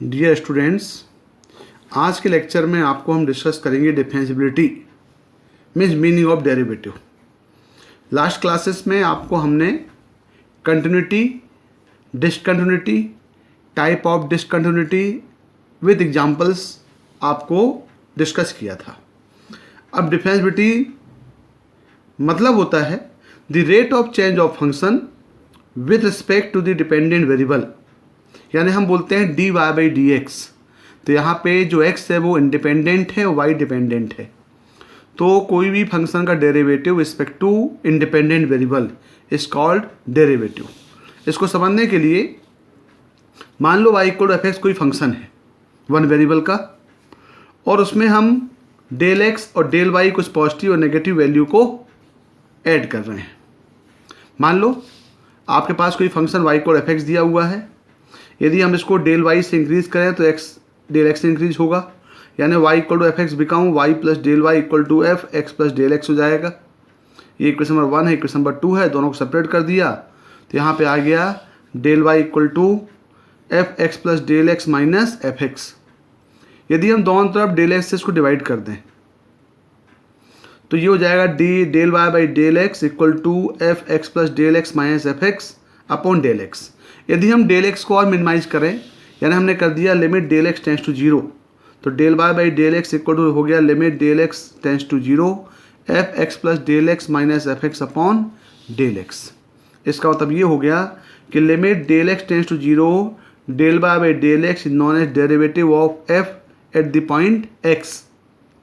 Dear students, आज के lecture में आपको हम डिस्कस करेंगे differentiability means meaning of derivative. Last classes में आपको हमने continuity, discontinuity, type of discontinuity with examples आपको डिस्कस किया था। अब डिफरेंशिएबिलिटी मतलब होता है the rate of change of function with respect to the dependent variable, यानी हम बोलते हैं dy बाई डी एक्स। तो यहाँ पे जो x है वो इंडिपेंडेंट है, y डिपेंडेंट है। तो कोई भी फंक्शन का derivative respect to independent variable is called derivative. इसको समझने के लिए मान लो y equal to f x कोई फंक्शन है वन वेरिएबल का, और उसमें हम डेल एक्स और डेल वाई कुछ पॉजिटिव और नेगेटिव वैल्यू को ऐड कर रहे हैं। मान लो आपके पास कोई function y equal f x दिया हुआ है। यदि हम इसको डेल वाई से इंक्रीज करें तो x डेल एक्स से इंक्रीज होगा, यानी y equal to f x become y plus del y equal to f x plus del x हो जाएगा। ये इक्वेशन नंबर 1 है, इक्वेशन नंबर 2 है, दोनों को सेपरेट कर दिया तो यहाँ पे आ गया del y equal to f x plus del x minus f x. यदि हम दोनों तरफ डेल एक्स से इसको डिवाइड कर दें तो ये हो जाएगा del y by del x equal to f x plus del x minus f x upon del x. यदि हम डेल एक्स को और मिनिमाइज करें, यानी हमने कर दिया limit del x tends to zero, तो del y by del x equal to हो गया limit del x tends to zero f x plus del x minus f x upon del x. इसका मतलब ये हो गया कि limit del x tends to zero del y by del x is known as derivative of f at the point x,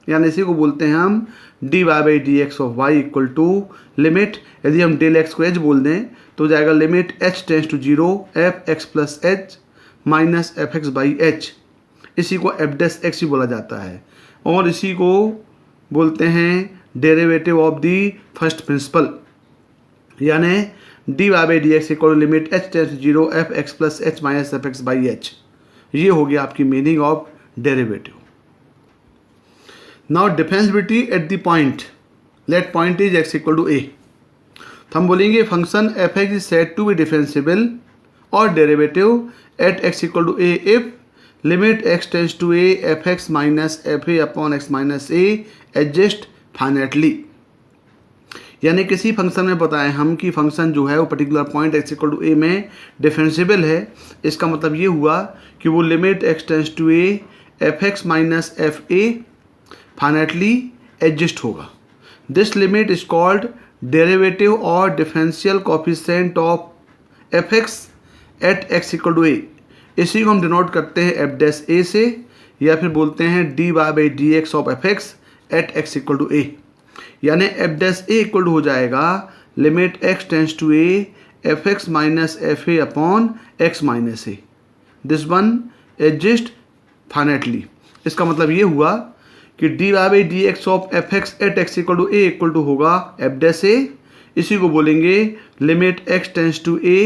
यानी इसी को बोलते हैं हम D y by d x of y equal to limit, यदि हम del x को H बोल दें तो हो जाएगा limit h tends to zero f x plus h minus f x by h. इसी को एफ डैश एक्स ही बोला जाता है, और इसी को बोलते हैं derivative of the first principle, यानी d y by d x equal to limit h tends to zero f x plus h minus f x by h. ये हो गया आपकी meaning of derivative. Now differentiability at the point, let point is x equal to a. तो हम बोलेंगे function f x is said to be differentiable और derivative at x equal to a if limit x tends to a f x minus f a upon x minus a adjust finitely. यानी किसी function में बताएं हम कि function जो है वो particular point x equal to a में डिफरेंशिएबल है। इसका मतलब ये हुआ कि वो limit x tends to a f x minus f a finitely adjust होगा। This limit is called derivative और differential coefficient of f x at x equal to a. इसी को हम डिनोट करते हैं एफ डैश ए से, या फिर बोलते हैं d y by d x of f x at x equal to a, यानी f dash a equal to हो जाएगा limit x tends to a f x minus f a upon x minus a. This one adjust finitely. इसका मतलब ये हुआ कि d y by d x of f x at x equal to a equal to होगा f dash a. इसी को बोलेंगे limit x tends to a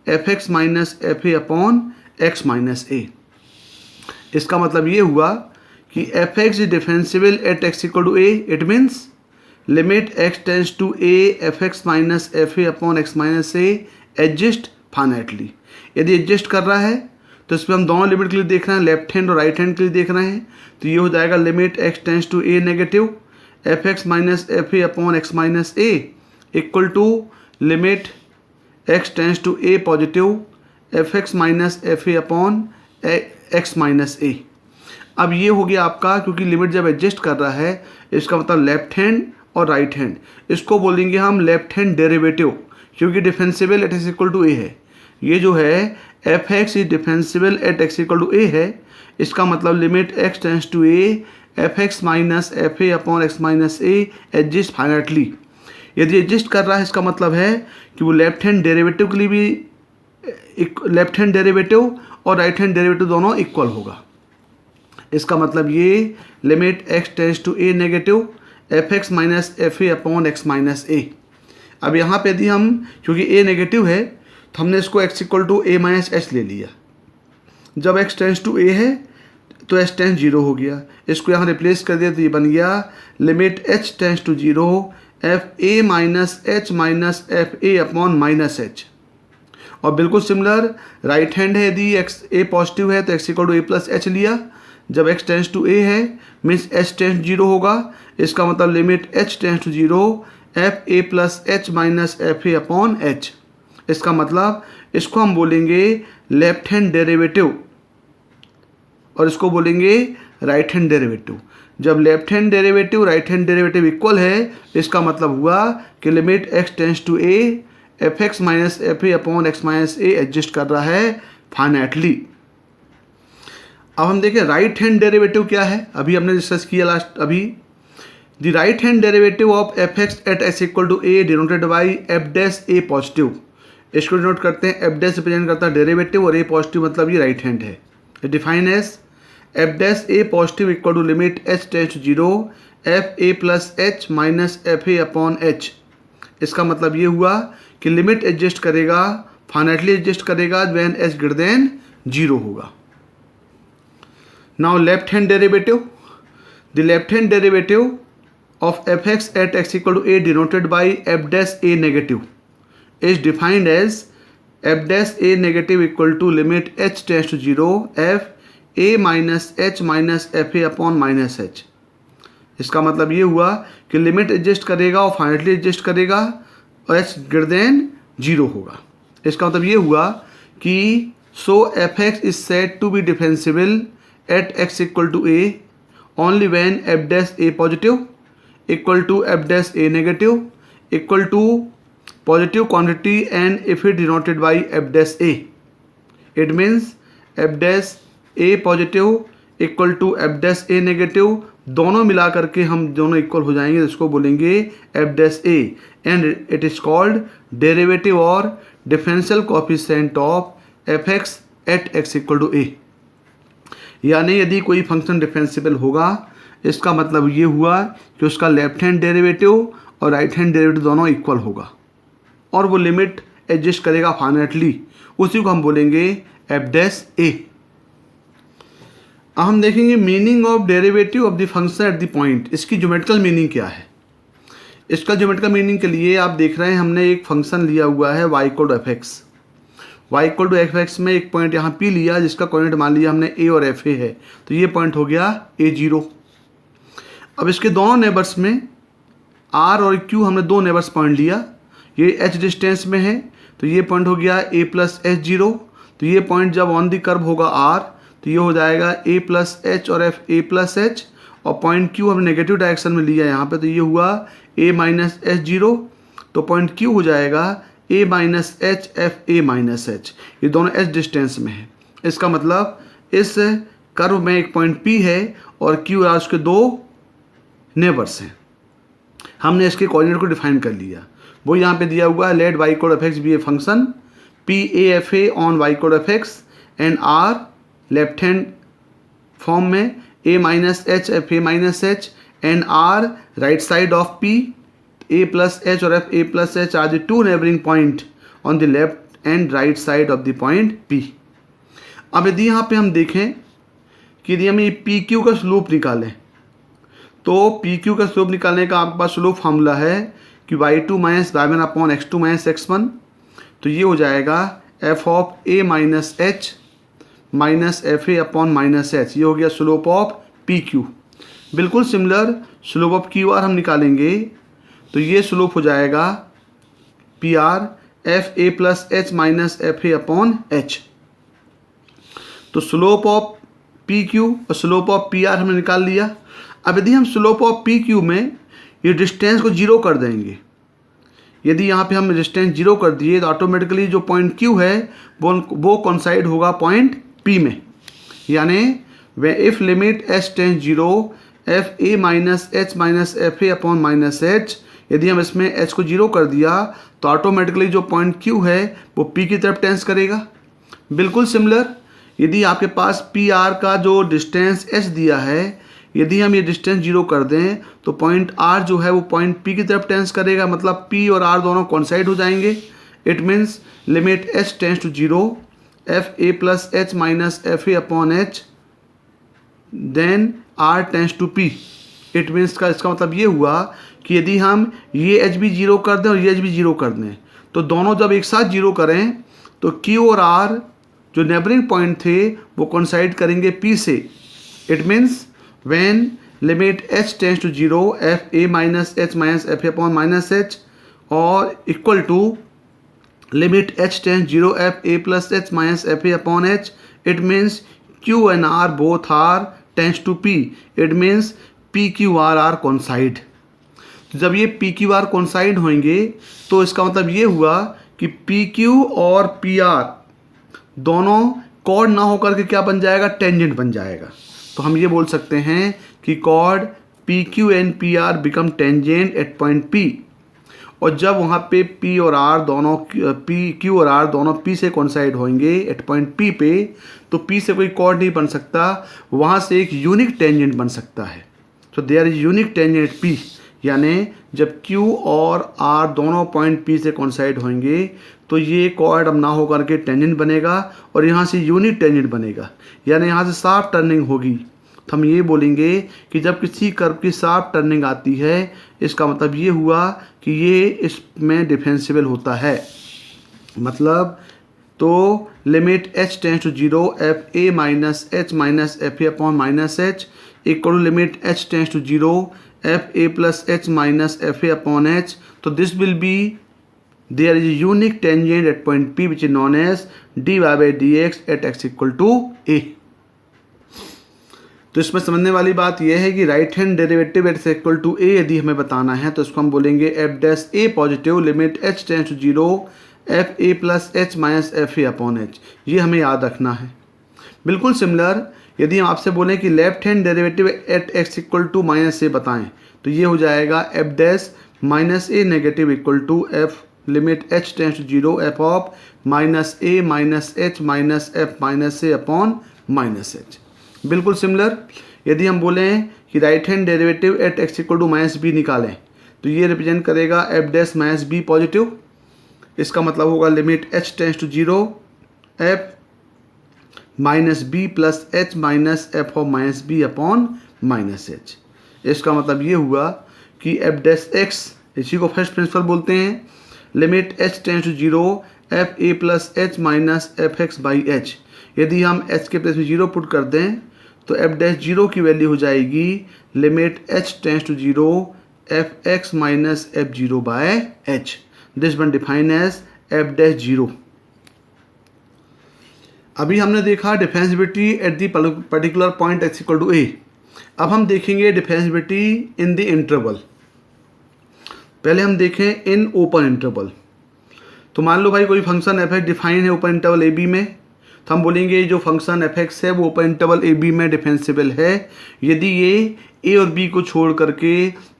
f x minus f a upon x minus a. इसका मतलब ये हुआ कि f x is differentiable at x equal to a, it means limit x tends to a f x minus f a upon x minus a adjust finitely. यदि adjust कर रहा है तो इसमें हम दोनों लिमिट के लिए देख रहे हैं, लेफ्ट हैंड और राइट हैंड के लिए देख रहे हैं। तो ये हो जाएगा limit x tends to a negative f x minus f a upon x minus a equal to limit x tends to a positive f x minus f a upon x minus a. अब ये हो गया आपका, क्योंकि limit जब adjust कर रहा है इसका मतलब लेफ्ट हैंड और राइट हैंड, इसको बोलेंगे हम लेफ्ट हैंड डेरिवेटिव, क्योंकि differentiable at x equal to a है। ये जो है f x is differentiable at x equal to a है, इसका मतलब limit x tends to a f x minus f a upon x minus a adjust finitely. यदि adjust कर रहा है इसका मतलब है कि वो लेफ्ट हैंड डेरिवेटिव के लिए भी लेफ्ट हैंड डेरिवेटिव और राइट हैंड डेरिवेटिव दोनों इक्वल होगा। इसका मतलब ये limit x tends to a negative f x minus f a upon x minus a. अब यहाँ पे यदि हम, क्योंकि ए नेगेटिव है तो हमने इसको x equal to a minus h ले लिया। जब एक्स टेंस टू ए है तो एच टेंस जीरो हो गया, इसको यहाँ रिप्लेस कर दिया तो ये बन गया limit h tends to zero f a minus a upon minus h. और बिल्कुल सिमिलर राइट हैंड है, यदि एक्स ए पॉजिटिव है तो x equal to a plus h लिया। जब एक्स टेंस टू ए है मीन्स एच टेंस जीरो होगा, इसका मतलब limit h tends to zero f a plus h minus f a upon h. इसका मतलब इसको हम बोलेंगे लेफ्ट हैंड डेरिवेटिव और इसको बोलेंगे राइट हैंड डेरिवेटिव। जब left hand derivative right hand derivative equal है, इसका मतलब हुआ कि limit x tends to a f x minus f a upon x minus a exists कर रहा है फाइनाइटली। अब हम देखें राइट हैंड डेरिवेटिव क्या है, अभी हमने डिस्कस किया लास्ट अभी। The right hand derivative of f x at x equal to a denoted by f dash a positive. इसको डिनोट करते हैं, एफ डैश रिप्रेजेंट करता है डेरिवेटिव और ए पॉजिटिव मतलब ये राइट हैंड है। Define as f dash a positive equal to limit h tends to zero f a plus h minus f a upon h. इसका मतलब ये हुआ कि लिमिट एडजस्ट करेगा, फाइनाइटली एडजस्ट करेगा when h greater than zero होगा। Now left hand derivative, the left hand derivative of f x at x equal to a denoted by f dash a negative is defined as f dash a negative equal to limit h tends to zero f a minus f a upon minus h. इसका मतलब ये हुआ कि limit adjust करेगा और finally adjust करेगा और H greater than zero होगा। इसका मतलब ये हुआ कि so f x is said to be differentiable at x equal to a only when f dash a positive equal to f dash a negative equal to positive quantity and if it denoted by f dash a. It means f dash a positive equal to f dash a negative, दोनों मिला करके हम दोनों equal हो जाएंगे, इसको बोलेंगे f dash a and it is called derivative और differential coefficient of f x at x equal to a. यानी यदि कोई फंक्शन डिफरेंशिएबल होगा, इसका मतलब ये हुआ कि उसका लेफ्ट हैंड डेरिवेटिव और राइट हैंड डेरिवेटिव दोनों इक्वल होगा और वो लिमिट एडजस्ट करेगा फाइनाइटली, उसी को हम बोलेंगे एफ डैश ए। अब हम देखेंगे meaning of derivative of the function at the point. इसकी ज्योमेट्रिकल मीनिंग क्या है। इसका ज्योमेट्रिकल मीनिंग के लिए आप देख रहे हैं हमने एक फंक्शन लिया हुआ है y equal to f x. Y equal to f x में एक पॉइंट यहाँ P लिया जिसका कोऑर्डिनेट मान लिया हमने a और एफ ए है, तो ये पॉइंट हो गया a0। अब इसके दोनों नेबर्स में r और q हमने दो नेबर्स पॉइंट लिया, ये h डिस्टेंस में है तो ये पॉइंट हो गया a प्लस h0। तो ये पॉइंट जब ऑन दी कर्व होगा r तो ये हो जाएगा a प्लस एच और एफ ए प्लस एच, और पॉइंट Q हमने नेगेटिव डायरेक्शन में लिया यहाँ पे, तो ये हुआ a माइनस एच जीरो, तो पॉइंट Q हो जाएगा a minus h f a minus h. ये दोनों h डिस्टेंस में है। इसका मतलब इस कर्व में एक पॉइंट P है और Q और उसके दो नेबर्स हैं। हमने इसके कोऑर्डिनेट को डिफाइन कर लिया, वो यहाँ पे दिया हुआ है let y equal f x be a function P a f a on y equal f x and R left hand form में a minus h f a minus h and R right side of P a plus h और f a plus h are the two neighbouring point on the left and right side of the point P। अब यदि यहाँ पे हम देखें कि यदि हम ये पी क्यू का स्लोप निकालें तो पी क्यू का स्लोप निकालने का आपके पास स्लोप फार्मूला है कि y2 minus y1 upon x2 minus x1, तो ये हो जाएगा f of a minus h minus f a upon minus h. ये हो गया स्लोप ऑफ पी क्यू। बिल्कुल similar slope of Q R हम निकालेंगे तो ये स्लोप हो जाएगा P R F a plus h minus f a upon h. तो स्लोप ऑफ पी क्यू और स्लोप ऑफ पी आर हमने निकाल लिया। अब यदि हम स्लोप ऑफ पी क्यू में ये डिस्टेंस को जीरो कर देंगे, यदि यहाँ पे हम डिस्टेंस जीरो कर दिए तो ऑटोमेटिकली जो पॉइंट क्यू है वो कॉन्साइड होगा पॉइंट P में। यानी way if limit h tense zero f a minus f a upon minus H, यदि हम इसमें h को जीरो कर दिया तो ऑटोमेटिकली जो पॉइंट Q है वो P की तरफ टेंस करेगा। बिल्कुल सिमिलर यदि आपके पास पी आर का जो डिस्टेंस h दिया है, यदि हम ये डिस्टेंस जीरो कर दें तो पॉइंट R जो है वो पॉइंट P की तरफ टेंस करेगा, मतलब P और R दोनों कॉन्साइड हो जाएंगे। It means limit h tends to zero f a plus h minus f a upon h then R tends to P। It means का इसका मतलब ये हुआ कि यदि हम ये एच भी जीरो कर दें और ये एच भी जीरो कर दें तो दोनों जब एक साथ जीरो करें तो क्यू और आर जो नेबरिंग पॉइंट थे वो कोइंसाइड करेंगे पी से। It means when limit h tends to zero f a minus h minus f a upon minus h और equal to limit h tends 0 f a plus h minus f a upon h, it means q and r both are tends to p, it means p q r are coincide। जब ये p q r coincide होंगे तो इसका मतलब ये हुआ कि p q और p r दोनों कॉर्ड ना होकर के क्या बन जाएगा, टेंजेंट बन जाएगा। तो हम ये बोल सकते हैं कि chord p q and p r become tangent at point p, और जब वहाँ पे P और R दोनों Q और R दोनों P से कोइंसाइड होंगे एट पॉइंट P पे, तो P से कोई कॉर्ड नहीं बन सकता, वहाँ से एक यूनिक टेंजेंट बन सकता है। तो there is unique tangent at P, यानी जब Q और R दोनों पॉइंट P से कोइंसाइड होंगे तो ये कॉर्ड अब ना होकर के टेंजेंट बनेगा और यहाँ से यूनिक टेंजेंट बनेगा, यानी यहाँ से शार्प टर्निंग होगी। तो हम ये बोलेंगे कि जब किसी कर्व की शार्प टर्निंग आती है इसका मतलब ये हुआ कि ये इसमें डिफेंसिबल होता है। मतलब तो limit h tends to zero f a minus h minus f a upon minus h equal to limit h tends to zero f a plus h minus f a upon h. तो this will be there is unique tangent at point P which is known as dy by d x at x equal to a. तो इसमें समझने वाली बात यह है कि right hand derivative eight equal to a यदि हमें बताना है तो इसको हम बोलेंगे f dash a positive limit h tends to zero f a plus h minus f a upon h. ये हमें याद रखना है। बिल्कुल सिमिलर यदि हम आपसे बोलें कि left hand derivative at x equal to minus a बताएं तो ये हो जाएगा f dash minus a negative equal to f limit h tends to zero f of minus a minus h minus f minus a upon minus h. बिल्कुल similar यदि हम बोलें कि right hand derivative at x equal to minus b निकालें तो ये represent करेगा f dash minus b positive. इसका मतलब होगा limit h tends to zero f minus b plus h minus f of minus b upon minus h. इसका मतलब ये हुआ कि एफ डैश एक्स, इसी को फर्स्ट प्रिंसिपल बोलते हैं, limit h tends to zero f a plus h minus f x by h. यदि हम एच के प्लेस में जीरो पुट कर दें तो एफ डैश जीरो की वैल्यू हो जाएगी limit h tends to zero f x minus f zero by h. This one define as f dash zero. अभी हमने देखा differentiability at the particular point x equal to a. अब हम देखेंगे डिफेंसिबिलिटी in the interval. पहले हम देखें इन open interval. तो मान लो भाई कोई फंक्शन एफ एक्स डिफाइन है ओपन इंटरवल ए बी में, तो हम बोलेंगे जो फंक्शन एफ एक्स है वो ओपन इंटरवल ए बी में डिफेंसिबल है यदि ये ए और बी को छोड़ करके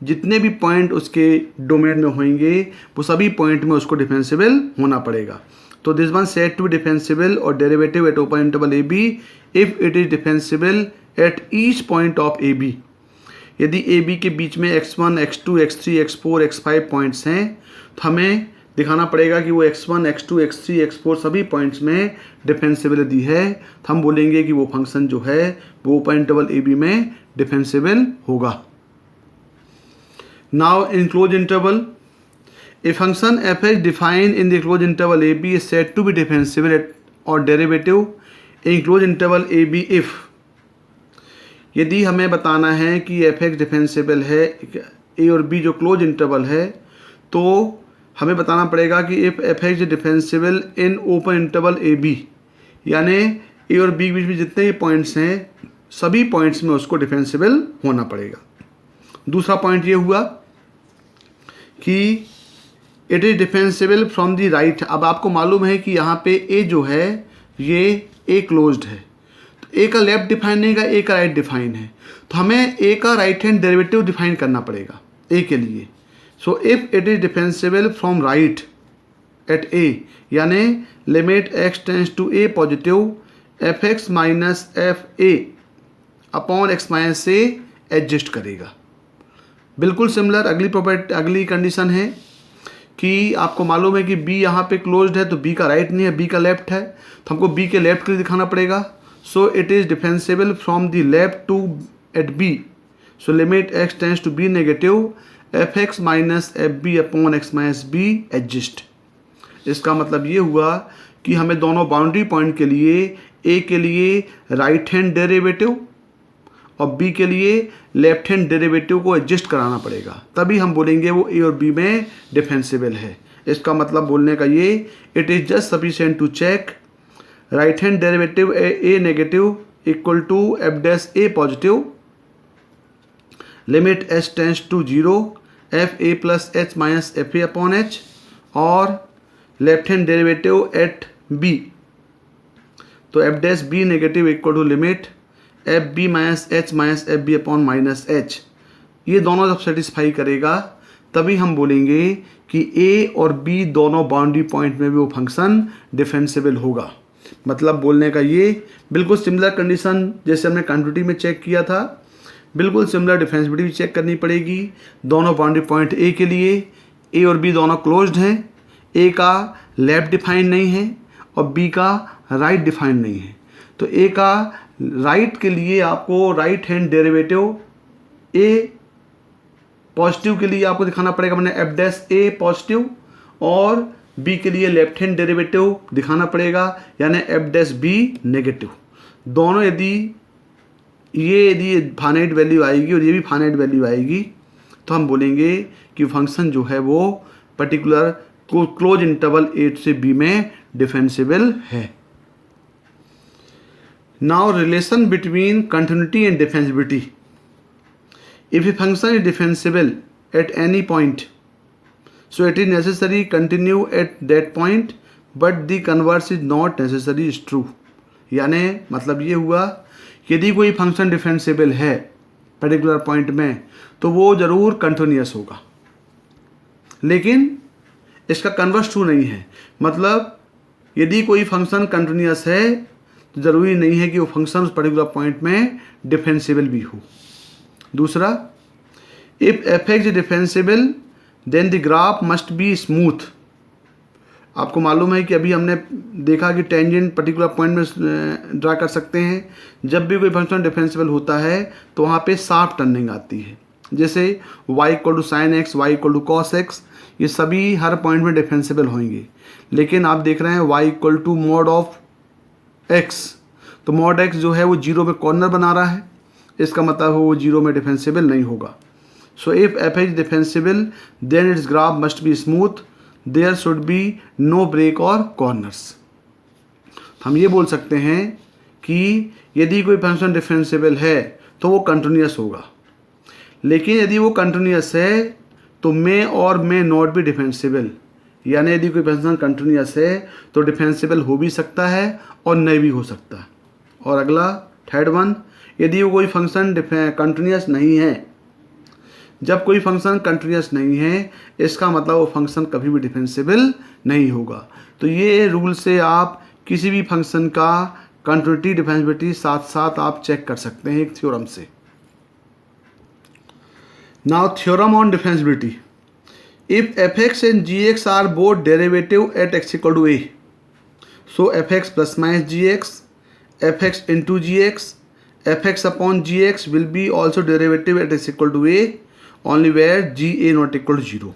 जितने भी पॉइंट उसके डोमेन में होंगे वो सभी पॉइंट में उसको डिफेंसिबल होना पड़ेगा। तो this one set to be differentiable और derivative at open interval a b if it is differentiable at each point of a b. यदि ए बी के बीच में x1, x2, x3, x4, x5 points हैं तो हमें दिखाना पड़ेगा कि वो x1, x2, x3, x4 सभी पॉइंट्स में डिफेंसिबिलिटी है। तो हम बोलेंगे कि वो फंक्शन जो है वो ओपन इंटरवल ए बी में डिफेंसिबल होगा। Now in close interval a function f x define in the close interval a b is said to be differentiable और derivative in close interval a b if. यदि हमें बताना है कि f x defensible है ए और B जो close interval है तो हमें बताना पड़ेगा कि if f x differentiable in open interval a b, यानी ए और बी के बीच में जितने भी पॉइंट्स हैं सभी पॉइंट्स में उसको डिफेंसिबल होना पड़ेगा। दूसरा पॉइंट ये हुआ कि it is differentiable from the right. अब आपको मालूम है कि यहाँ पे ए जो है ये ए क्लोज्ड है, तो ए का लेफ्ट डिफाइन नहीं है, ए का राइट डिफाइन है, तो हमें ए का राइट हैंड डेरिवेटिव डिफाइन करना पड़ेगा ए के लिए। So if it is differentiable from right at a, यानी limit x tends to a positive f x minus f a upon x minus a adjust करेगा। बिल्कुल सिमिलर अगली condition है कि आपको मालूम है कि बी यहाँ पे क्लोज्ड है तो बी का राइट नहीं है, बी का लेफ्ट है, तो हमको बी के लेफ्ट के लिए दिखाना पड़ेगा। So it is differentiable from the left to at b. So limit x tends to b negative fx minus f b upon x minus b exist. इसका मतलब ये हुआ कि हमें दोनों बाउंड्री पॉइंट के लिए a के लिए राइट हैंड डेरिवेटिव और b के लिए लेफ्ट हैंड डेरिवेटिव को एडजस्ट कराना पड़ेगा, तभी हम बोलेंगे वो a और b में डिफरेंशिएबल है। इसका मतलब बोलने का ये, it is just sufficient to check right hand derivative a negative equal to f dash a positive, limit h tends to 0 f a plus h minus f a upon h, और left hand derivative at b, तो F dash b negative equal to limit f b minus f b upon minus h. ये दोनों जब satisfy करेगा तभी हम बोलेंगे कि a और b दोनों बाउंड्री पॉइंट में भी वो फंक्शन डिफरेंशिएबल होगा। मतलब बोलने का ये, बिल्कुल सिमिलर कंडीशन जैसे हमने कंटिन्यूटी में चेक किया था, बिल्कुल सिमिलर डिफरेंशिएबिलिटी भी चेक करनी पड़ेगी। दोनों बाउंड्री पॉइंट a के लिए a और b दोनों क्लोज्ड हैं, a का लेफ्ट डिफाइन नहीं है और b का राइट डिफाइन नहीं है। तो a का राइट के लिए आपको right hand derivative a positive के लिए आपको दिखाना पड़ेगा, मैंने एफ डैश a पॉजिटिव, और b के लिए लेफ्ट हैंड डेरिवेटिव दिखाना पड़ेगा यानी एफ डैश b नेगेटिव। दोनों यदि फाइनाइट वैल्यू आएगी और ये भी फाइनाइट वैल्यू आएगी तो हम बोलेंगे कि फंक्शन जो है वो पर्टिकुलर क्लोज इंटरवल a से b में डिफरेंशिएबल है। Now relation between continuity and differentiability. If a function is differentiable at any point, so it is necessary continue at that point, but the converse is not necessary is true। यानी मतलब ये हुआ कि यदि कोई function differentiable है particular point में तो वो ज़रूर कंटिन्यूअस होगा, लेकिन इसका कन्वर्स ट्रू नहीं है। मतलब यदि कोई फंक्शन कंटिन्यूअस है तो ज़रूरी नहीं है कि वो फंक्शन उस पर्टिकुलर पॉइंट में डिफरेंशिएबल भी हो। दूसरा, if f x differentiable then the graph must be smooth. आपको मालूम है कि अभी हमने देखा कि टेंजेंट पर्टिकुलर पॉइंट में ड्रा कर सकते हैं। जब भी कोई फंक्शन डिफरेंशिएबल होता है तो वहाँ पे शार्प टर्निंग आती है, जैसे y equal to sine x, y equal to cos x, ये सभी हर पॉइंट में डिफरेंशिएबल होंगे। लेकिन आप देख रहे हैं y equal to mod of x, तो मॉड x जो है वो 0 में कॉर्नर बना रहा है, इसका मतलब वो 0 में डिफरेंशिएबल नहीं होगा। So if f is differentiable then its graph must be smooth, there should be no break और कॉर्नर्स। हम ये बोल सकते हैं कि यदि कोई फंक्शन डिफरेंशिएबल है तो वो कंटिन्यूअस होगा, लेकिन यदि वो कंटिन्यूअस है तो मे और मे नॉट बी डिफरेंशिएबल। यानी यदि कोई फंक्शन कंटिन्यूअस है तो डिफरेंशिएबल हो भी सकता है और नहीं भी हो सकता। और अगला थर्ड वन, यदि वो कोई फंक्शन कंटिन्यूअस नहीं है, जब कोई फंक्शन कंटिन्यूअस नहीं है इसका मतलब वो फंक्शन कभी भी डिफरेंशिएबल नहीं होगा। तो ये रूल से आप किसी भी फंक्शन का कंटिन्यूटी डिफरेंशिएबिलिटी साथ साथ आप चेक कर सकते हैं एक थ्योरम से। Now theorem on differentiability. If f x and g x are both derivative at x equal to a, so f x plus minus g x, f x into g x, f x upon g x will be also derivative at x equal to a only where g a not equal to 0।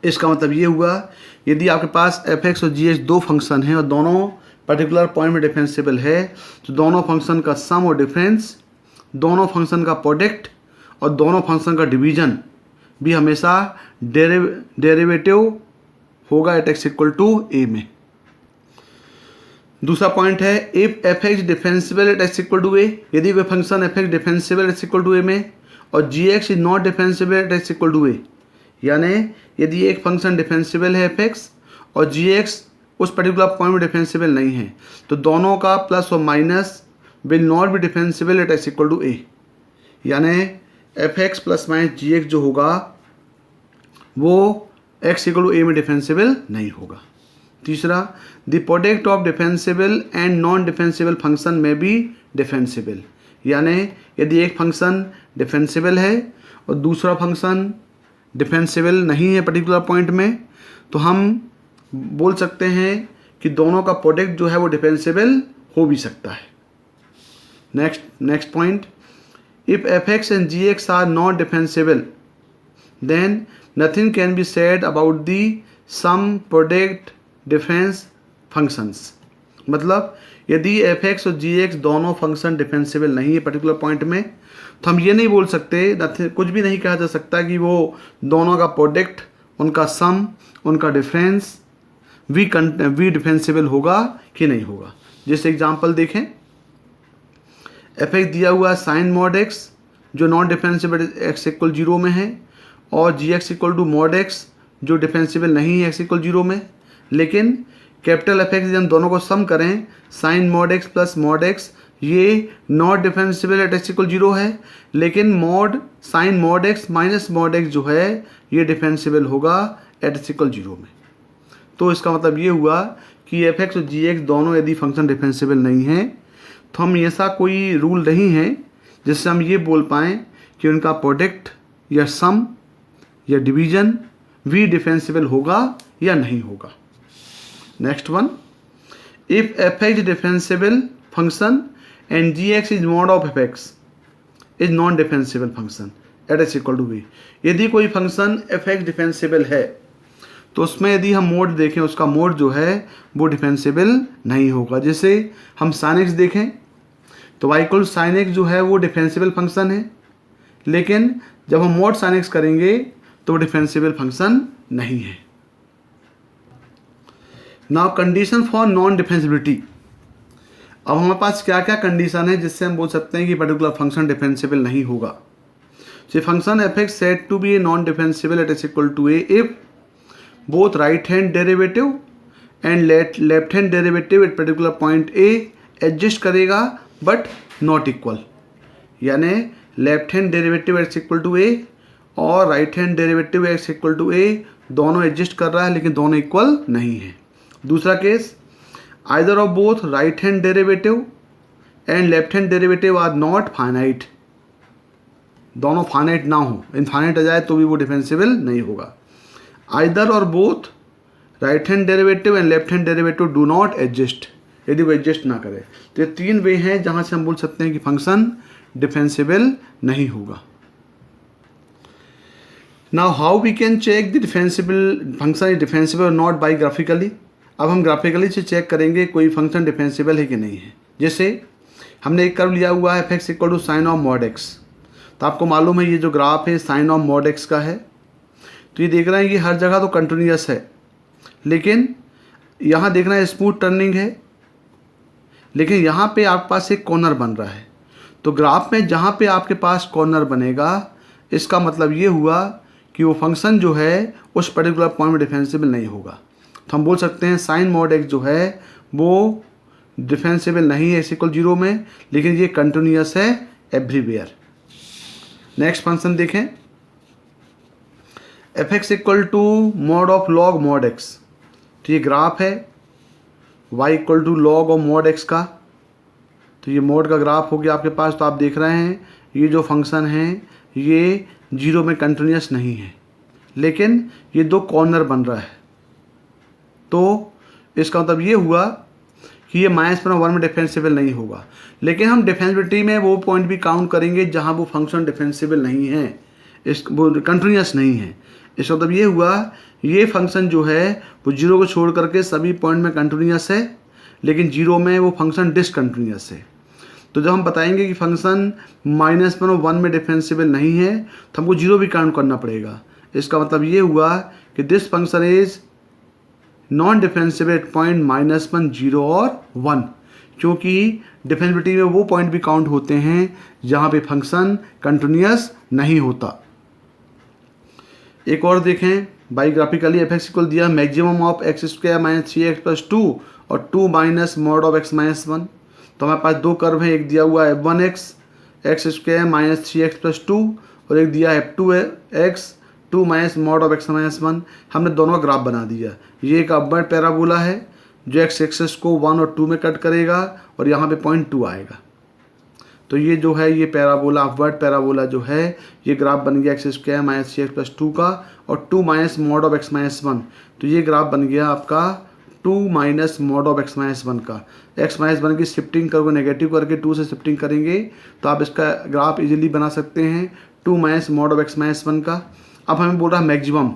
इसका मतलब ये हुआ, यदि आपके पास F x और g x दो function हैं और दोनों पर्टिकुलर पॉइंट में डिफरेंशिएबल है तो दोनों फंक्शन का सम और डिफरेंस, दोनों फंक्शन का प्रोडक्ट और दोनों फंक्शन का डिवीजन भी हमेशा डेरिवेटिव होगा at x equal to a में। दूसरा पॉइंट है, if f x differentiable at x equal to a, यदि कोई function f x differentiable at x equal to a में और g x is not differentiable at x equal to a, यानी यदि एक फंक्शन डिफरेंशिएबल है f x और g x उस पर्टिकुलर पॉइंट में डिफरेंशिएबल नहीं है तो दोनों का प्लस और minus will not be differentiable at x equal to a, यानी f x plus minus g x जो होगा वो एक्स इक्वल टू ए में डिफरेंशिएबल नहीं होगा। तीसरा, the product of differentiable and non differentiable function में भी डिफरेंशिएबल, यानी यदि एक फंक्शन डिफरेंशिएबल है और दूसरा फंक्शन डिफरेंशिएबल नहीं है पर्टिकुलर पॉइंट में तो हम बोल सकते हैं कि दोनों का प्रोडक्ट जो है वो डिफरेंशिएबल हो भी सकता है। Next point, If fx and gx are not differentiable, then nothing can be said about the sum product difference functions. मतलब यदि fx और gx दोनों फंक्शन डिफरेंशिएबल नहीं है पर्टिकुलर पॉइंट में, तो हम ये नहीं बोल सकते, कुछ भी नहीं कहा जा सकता कि वो दोनों का प्रोडक्ट, उनका सम, उनका डिफरेंस वी डिफरेंशिएबल होगा कि नहीं होगा. जैसे एग्जांपल देखें, एफ एक्स दिया हुआ है साइन मॉड एक्स जो नॉन डिफरेंशिएबल एक्स इक्वल 0 में है, और g x equal to mod x जो डिफरेंशिएबल नहीं है एक्स इक्वल 0 में. लेकिन कैपिटल एफ एक्स हम दोनों को सम करें, sine mod x plus mod x, ये not differentiable at x equal 0 है, लेकिन mod sine mod x minus mod x जो है ये डिफरेंशिएबल होगा एट एक्स इक्वल 0 में. तो इसका मतलब ये हुआ कि एफ एक्स और जी एक्स दोनों यदि फंक्शन डिफरेंशिएबल नहीं है, तो हम ऐसा कोई रूल नहीं है जिससे हम ये बोल पाएँ कि उनका प्रोडक्ट या सम या डिवीजन वी डिफरेंशिएबल होगा या नहीं होगा. Next one, if f x differentiable function and g x is mod of f x is non differentiable function at x equal to v. यदि कोई फंक्शन एफ एक्स डिफरेंशिएबल है तो उसमें यदि हम मोड देखें, उसका मोड जो है वो डिफरेंशिएबल नहीं होगा. जैसे हम साइन एक्स देखें तो वाई इक्वल साइन एक्स जो है वो डिफरेंशिएबल फंक्शन है, लेकिन जब हम मोड साइन एक्स करेंगे तो डिफरेंशिएबल फंक्शन नहीं है. Now condition for non differentiability. अब हमारे पास क्या क्या कंडीशन है जिससे हम बोल सकते हैं कि पर्टिकुलर फंक्शन डिफरेंशिएबल नहीं होगा. So function f x said to be a non differentiable at x equal to a if both right hand derivative and left hand derivative at particular point a adjust करेगा but not equal. यानी left hand derivative x equal to a और right hand derivative x equal to a दोनों adjust कर रहा है लेकिन दोनों equal नहीं है. दूसरा case, either of both right hand derivative and left hand derivative are not finite. दोनों फाइनाइट ना हो, इनफाइनाइट आ जाए तो भी वो डिफरेंशिएबल नहीं होगा. आइदर और both right hand derivative and left hand derivative do not adjust, यदि वो एडजस्ट ना करे. तो ये तीन वे हैं जहाँ से हम बोल सकते हैं कि फंक्शन डिफरेंशिएबल नहीं होगा. Now how we can check the differentiable function is differentiable और नॉट बाई ग्राफिकली. अब हम ग्राफिकली से चेक करेंगे कोई फंक्शन डिफरेंशिएबल है कि नहीं है. जैसे हमने एक कर्व लिया हुआ है f x equal to sine of mod x. तो आपको मालूम है ये जो ग्राफ है साइन ऑफ मॉड एक्स का है. तो ये देख रहे हैं कि हर जगह तो कंटिन्यूअस है, लेकिन यहाँ देख रहे हैं स्मूथ टर्निंग है, लेकिन यहाँ पे आपके पास एक कॉर्नर बन रहा है. तो ग्राफ में जहाँ पे आपके पास कॉर्नर बनेगा इसका मतलब ये हुआ कि वो फंक्शन जो है उस पर्टिकुलर पॉइंट में डिफरेंशिएबल नहीं होगा. तो हम बोल सकते हैं साइन मॉड एक्स जो है वो डिफरेंशिएबल नहीं है एक्स इक्वल 0 में, लेकिन ये कंटिन्यूअस है एवरीवेयर. नेक्स्ट फंक्शन देखें, f x equal to mod of log mod x. तो ये ग्राफ है y equal to log of mod x का. तो ये मॉड का ग्राफ हो गया आपके पास. तो आप देख रहे हैं ये जो फंक्शन है ये 0 में कंटिन्यूअस नहीं है, लेकिन ये दो कॉर्नर बन रहा है. तो इसका मतलब ये हुआ कि ये -1 में डिफरेंशिएबल नहीं होगा, लेकिन हम डिफरेंशिएबिलिटी में वो पॉइंट भी काउंट करेंगे जहाँ वो फंक्शन डिफरेंशिएबल नहीं है, वो कंटिन्यूअस नहीं है. इसका मतलब ये हुआ ये फंक्शन जो है वो 0 को छोड़ करके सभी पॉइंट में कंटिन्यूअस है, लेकिन 0 में वो फंक्शन डिसकंटिन्यूअस है. तो जब हम बताएंगे कि फंक्शन -1 और 1 में डिफरेंशिएबल नहीं है तो हमको 0 भी काउंट करना पड़ेगा. इसका मतलब ये हुआ कि this function is non differentiable at point -1, 0 और 1, क्योंकि डिफरेंशिएबिलिटी में वो पॉइंट भी काउंट होते हैं जहाँ पे फंक्शन कंटिन्यूअस नहीं होता. एक और देखें, बायोग्राफिकली एफ एक्स इक्वल दिया maximum of x square minus 3x plus 2 और 2 minus mod of x minus 1. तो हमारे पास दो कर्व है, एक दिया हुआ है f1x x square minus 3x plus 2 और एक दिया है f2x 2 minus mod of x minus 1. हमने दोनों का ग्राफ बना दिया. ये एक अपवर्ड पैराबोला है जो एक्स एक्सेस को 1 और 2 में कट करेगा और यहाँ पे पॉइंट 2 आएगा. तो ये जो है ये पैराबोला अपवर्ड पैराबोला जो है ये ग्राफ बन गया x square minus 3x plus 2 का और 2 minus mod of x minus 1. तो ये ग्राफ बन गया आपका 2 minus mod of x minus 1 का। x माइनस 1 की शिफ्टिंग करोगे नेगेटिव करके 2 से शिफ्टिंग करेंगे तो आप इसका ग्राफ इजीली बना सकते हैं 2 minus mod of x minus 1 का। अब हमें बोल रहा है मैक्सिमम,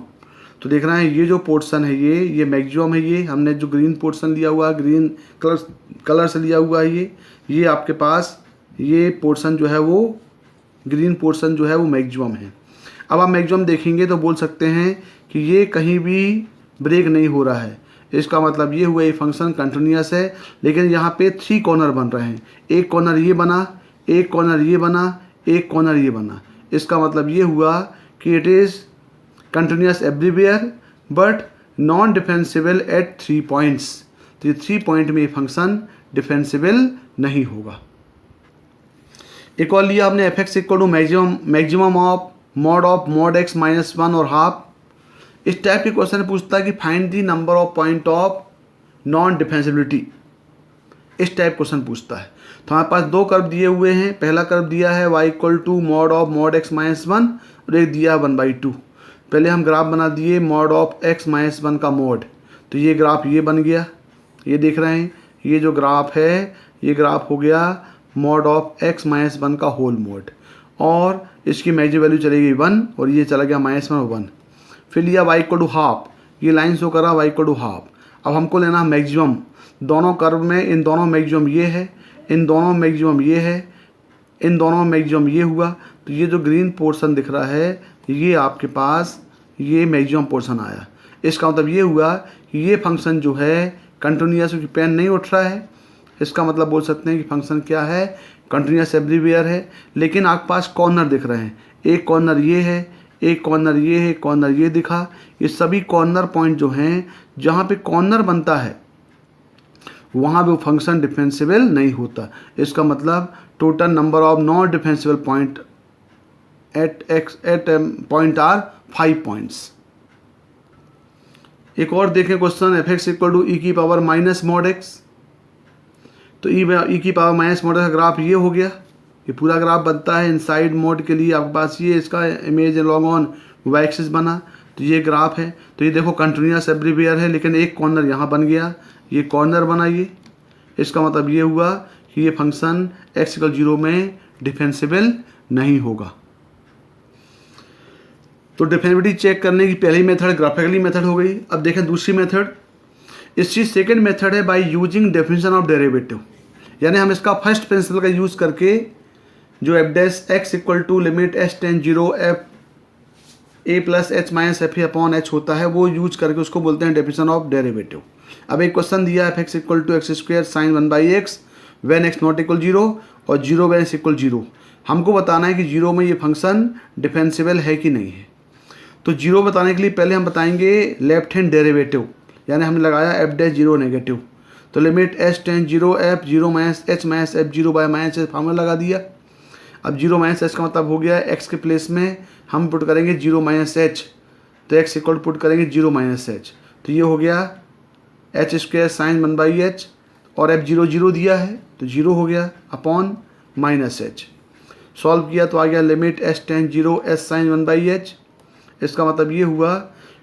तो देखना है ये जो पोर्शन है ये मैक्सिमम है। ये हमने जो ग्रीन पोर्शन लिया हुआ है, ग्रीन कलर से लिया हुआ है, ये आपके पास ये पोर्शन जो है वो ग्रीन पोर्शन जो है वो मैक्सिमम है। अब आप मैक्सिमम देखेंगे तो बोल सकते हैं कि ये कहीं भी ब्रेक नहीं हो रहा है। इसका मतलब ये हुआ ये फंक्शन कंटिन्यूस है, लेकिन यहाँ पे 3 कॉर्नर बन रहे हैं। एक कॉर्नर ये बना, एक कॉर्नर ये बना, एक कॉर्नर ये बना। इसका मतलब ये हुआ कि it is continuous everywhere but non differentiable at 3 points. तो ये 3 पॉइंट में ये फंक्शन डिफेंसिबल नहीं होगा। एक और लिया आपने f x equal to maximum of mod x minus 1 और हाफ। इस टाइप के क्वेश्चन पूछता है कि find the number of point of non differentiability. इस टाइप क्वेश्चन पूछता है। तो हमारे पास 2 कर्व दिए हुए हैं। पहला कर्व दिया है y equal to mod of mod x minus 1 और एक दिया 1/2। पहले हम ग्राफ बना दिए मॉड ऑफ x माइनस 1 का मॉड, तो ये ग्राफ ये बन गया। ये देख रहे हैं, ये जो ग्राफ है ये ग्राफ हो गया मॉड ऑफ x माइनस 1 का होल मॉड, और इसकी मैक्सिमम वैल्यू चलेगी 1 और ये चला गया -1 और 1। फिर लिया y इक्वल टू हाफ, ये लाइन शो करा y इक्वल टू हाफ। अब हमको लेना मैक्सिमम। दोनों कर्व में इन दोनों मैक्सिमम ये है, इन दोनों मैक्सिमम ये है, इन दोनों मैक्सिमम ये हुआ। तो ये जो ग्रीन पोर्शन दिख रहा है ये आपके पास ये मैक्सिमम पोर्शन आया। इसका मतलब ये हुआ कि ये फंक्शन जो है कंटिन्यूस, क्योंकि पेन नहीं उठ रहा है, इसका मतलब बोल सकते हैं कि फंक्शन क्या है, कंटिन्यूस एवरीवेयर है। लेकिन आपके पास कॉर्नर दिख रहे हैं, एक कॉर्नर ये है, एक कॉर्नर ये है, कॉर्नर ये दिखा। ये सभी कॉर्नर पॉइंट जो हैं जहाँ पे कॉर्नर बनता है वहाँ पे वो फंक्शन डिफेंसिबल नहीं होता। इसका मतलब total number of non differentiable point at point are 5 points. एक और देखें question f x equal to e की पावर माइनस मॉड एक्स। तो ई की पावर माइनस मॉड का ग्राफ ये हो गया। ये पूरा ग्राफ बनता है इनसाइड मोड के लिए आपके पास ये इसका image long on y axis बना। तो ये ग्राफ है, तो ये देखो कंटिन्यूस एवरीवेयर है, लेकिन एक कॉर्नर यहाँ बन गया, ये कॉर्नर बना ये। इसका मतलब ये हुआ कि ये फंक्शन x इक्वल 0 में डिफेंसिबल नहीं होगा। तो डिफेंसिबिलिटी चेक करने की पहली मेथड ग्राफिकली मेथड हो गई। अब देखें दूसरी मेथड। इसकी सेकंड मेथड है by using definition of derivative, यानी हम इसका फर्स्ट प्रिंसिपल का यूज़ करके जो f dash x equal to limit s tend 0 f a plus h minus f a upon h होता है, वो यूज करके उसको बोलते हैं डेफिनेशन ऑफ डेरिवेटिव। अब एक क्वेश्चन दिया f x equal to x square sine 1/x when x not equal 0 और 0 व्हेन एक्स इक्वल 0। हमको बताना है कि 0 में ये फंक्शन डिफेंसिबल है कि नहीं है। तो 0 बताने के लिए पहले हम बताएंगे लेफ्ट हैंड डेरिवेटिव, यानी हमने लगाया एफ डैश 0 नेगेटिव। तो limit s tends 0 F 0 minus h minus f 0 bye minus H formula लगा दिया। अब 0 माइनस एच का मतलब हो गया एक्स के प्लेस में हम पुट करेंगे 0 माइनस एच, तो एक्स इक्वल पुट करेंगे 0 माइनस एच। तो ये हो गया एच स्क्वायर साइन 1/h और एफ 0 0 दिया है तो 0 हो गया अपॉन माइनस एच। सॉल्व किया तो आ गया limit s tends 0 s sine 1/h। इसका मतलब ये हुआ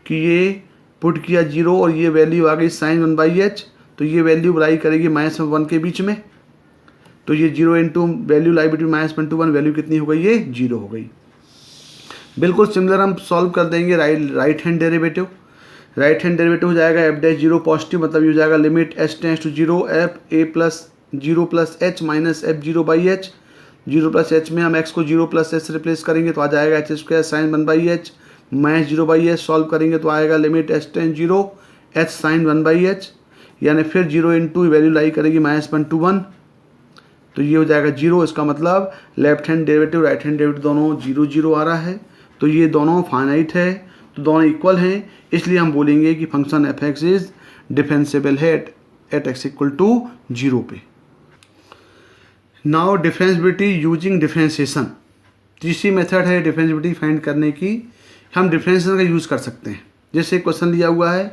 कि ये पुट किया 0 और ये वैल्यू आ गई साइन 1/h, तो ये वैल्यू लाई करेगी -1 के बीच में। तो ये 0 into value lie between -1 to 1 value कितनी हो गई, ये 0 हो गई। बिल्कुल सिमिलर हम सॉल्व कर देंगे right hand derivative. Right hand derivative हो जाएगा एफ डैश 0 पॉजिटिव, मतलब ये हो जाएगा limit h tends to 0 f a plus 0 plus h minus f 0/h। 0 plus h में हम एक्स को 0 प्लस एच से रिप्लेस करेंगे तो आ जाएगा h square sine 1/h minus 0/h। Solve करेंगे तो आएगा limit h tends 0 h sine 1/h, यानी फिर 0 इंटू वैल्यू लाई करेगी -1 to 1, तो ये हो जाएगा 0। इसका मतलब left hand derivative right hand derivative दोनों 0 0 आ रहा है, तो ये दोनों फाइनाइट है, तो दोनों इक्वल हैं, इसलिए हम बोलेंगे कि function f x is defensible है एट एक्स इक्वल टू 0 पे। Now differentiability using differentiation. तीसरी मेथड है डिफरेंशिएबिलिटी फाइंड करने की, हम डिफरेंशिएशन का यूज़ कर सकते हैं। जैसे क्वेश्चन लिया हुआ है